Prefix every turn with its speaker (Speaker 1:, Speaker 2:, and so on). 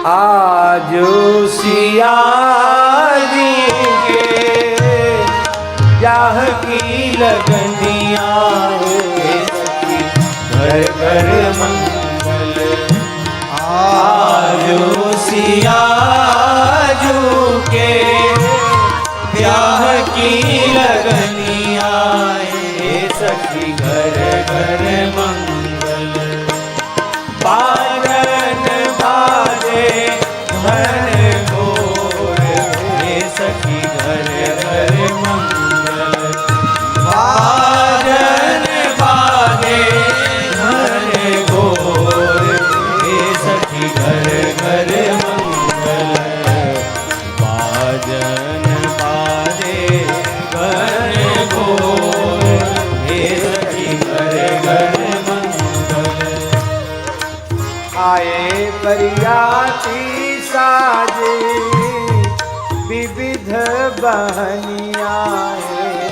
Speaker 1: आज सिया जी के ब्याह की लगनिया है सखी घर घर मंगल। आज सिया जू के ब्याह की लगनिया है सखी घर घर मंगल। बाजन बाजे धन घोर हे सखी घर घर मंगल। बाजन बाजे धन घोर हे सखी घर घर मंगल। बाजन बाजे धन घोर हे सखी घर घर मंगल। आए बरियाती साजे विविध बहनिया है